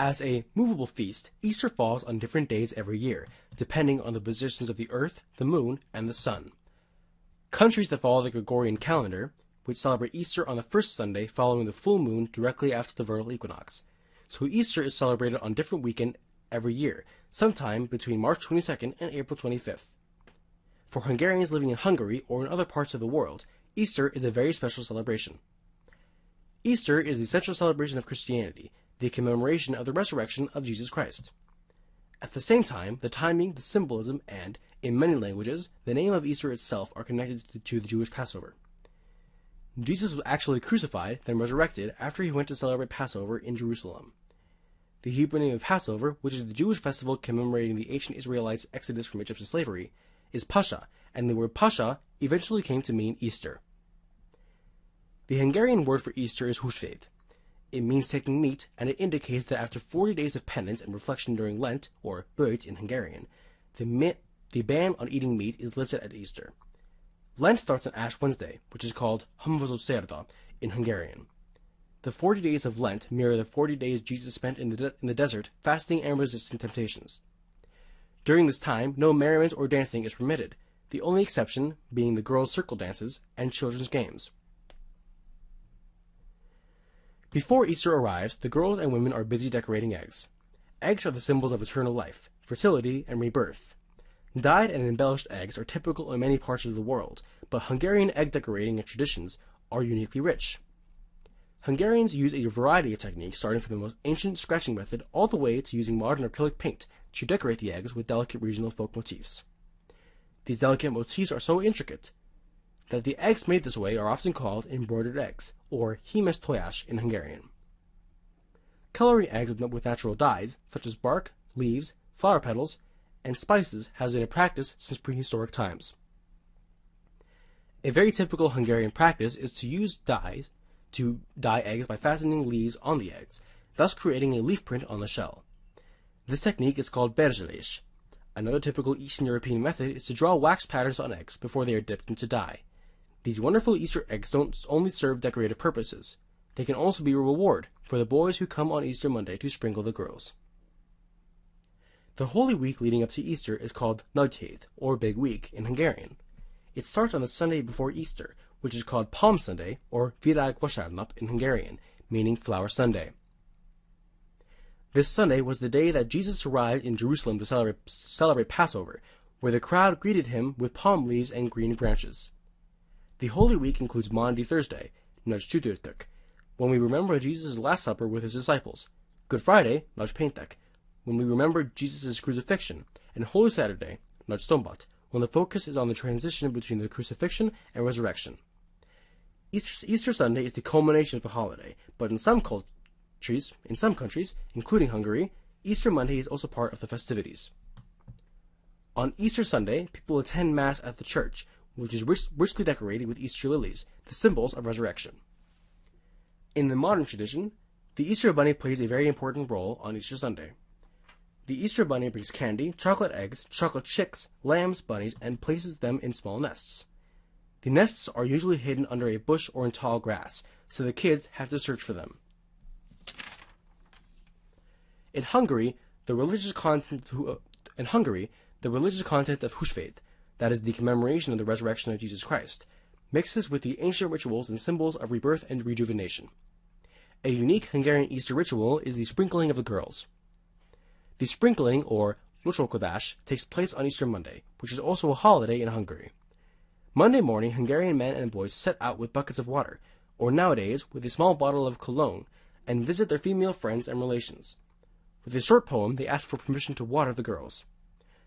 As a movable feast, Easter falls on different days every year, depending on the positions of the Earth, the Moon, and the Sun. Countries that follow the Gregorian calendar, which celebrate Easter on the first Sunday following the full moon directly after the vernal equinox. So Easter is celebrated on a different weekend every year, sometime between March 22nd and April 25th. For Hungarians living in Hungary or in other parts of the world, Easter is a very special celebration. Easter is the central celebration of Christianity, the commemoration of the resurrection of Jesus Christ. At the same time, the timing, the symbolism, and, in many languages, the name of Easter itself are connected to the Jewish Passover. Jesus was actually crucified, then resurrected, after he went to celebrate Passover in Jerusalem. The Hebrew name of Passover, which is the Jewish festival commemorating the ancient Israelites' exodus from Egyptian slavery, is Pascha, and the word Pascha eventually came to mean Easter. The Hungarian word for Easter is húsvét. It means taking meat, and it indicates that after 40 days of penance and reflection during Lent, or bőjt in Hungarian, the ban on eating meat is lifted at Easter. Lent starts on Ash Wednesday, which is called Homvazó in Hungarian. The 40 days of Lent mirror the 40 days Jesus spent in the desert, fasting and resisting temptations. During this time, no merriment or dancing is permitted, the only exception being the girls' circle dances and children's games. Before Easter arrives, the girls and women are busy decorating eggs. Eggs are the symbols of eternal life, fertility, and rebirth. Dyed and embellished eggs are typical in many parts of the world, but Hungarian egg decorating and traditions are uniquely rich. Hungarians use a variety of techniques, starting from the most ancient scratching method all the way to using modern acrylic paint to decorate the eggs with delicate regional folk motifs. These delicate motifs are so intricate that the eggs made this way are often called embroidered eggs, or hímes tojás in Hungarian. Coloring eggs with natural dyes, such as bark, leaves, flower petals, and spices, has been a practice since prehistoric times. A very typical Hungarian practice is to use dyes to dye eggs by fastening leaves on the eggs, thus creating a leaf print on the shell. This technique is called berzselés. Another typical Eastern European method is to draw wax patterns on eggs before they are dipped into dye. These wonderful Easter eggs don't only serve decorative purposes. They can also be a reward for the boys who come on Easter Monday to sprinkle the girls. The Holy Week leading up to Easter is called Nagyhét, or Big Week, in Hungarian. It starts on the Sunday before Easter, which is called Palm Sunday, or Virágvasárnap in Hungarian, meaning Flower Sunday. This Sunday was the day that Jesus arrived in Jerusalem to celebrate Passover, where the crowd greeted him with palm leaves and green branches. The Holy Week includes Maundy Thursday, Nagycsütörtök, when we remember Jesus' Last Supper with his disciples, Good Friday, Nagypéntek, when we remember Jesus' crucifixion, and Holy Saturday, Nagyszombat, when the focus is on the transition between the crucifixion and resurrection. Easter Sunday is the culmination of the holiday, but in some countries, including Hungary, Easter Monday is also part of the festivities. On Easter Sunday, people attend Mass at the church, which is richly decorated with Easter lilies, the symbols of resurrection. In the modern tradition, the Easter Bunny plays a very important role on Easter Sunday. The Easter Bunny brings candy, chocolate eggs, chocolate chicks, lambs, bunnies, and places them in small nests. The nests are usually hidden under a bush or in tall grass, so the kids have to search for them. In Hungary, the religious content of húsvét, that is the commemoration of the resurrection of Jesus Christ, mixes with the ancient rituals and symbols of rebirth and rejuvenation. A unique Hungarian Easter ritual is the sprinkling of the girls. The sprinkling, or locsolkodás, takes place on Easter Monday, which is also a holiday in Hungary. Monday morning, Hungarian men and boys set out with buckets of water, or nowadays with a small bottle of cologne, and visit their female friends and relations. With a short poem, they ask for permission to water the girls.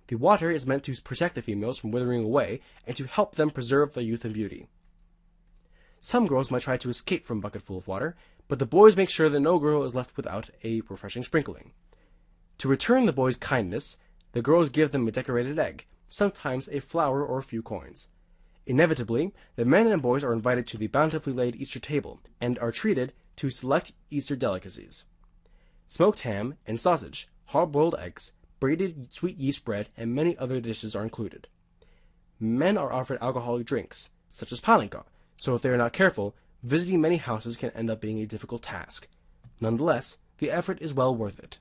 The water is meant to protect the females from withering away and to help them preserve their youth and beauty. Some girls might try to escape from a bucket full of water, but the boys make sure that no girl is left without a refreshing sprinkling. To return the boys' kindness, the girls give them a decorated egg, sometimes a flower or a few coins. Inevitably, the men and boys are invited to the bountifully laid Easter table and are treated to select Easter delicacies. Smoked ham and sausage, hard-boiled eggs, braided sweet yeast bread, and many other dishes are included. Men are offered alcoholic drinks, such as palinka, so if they are not careful, visiting many houses can end up being a difficult task. Nonetheless, the effort is well worth it.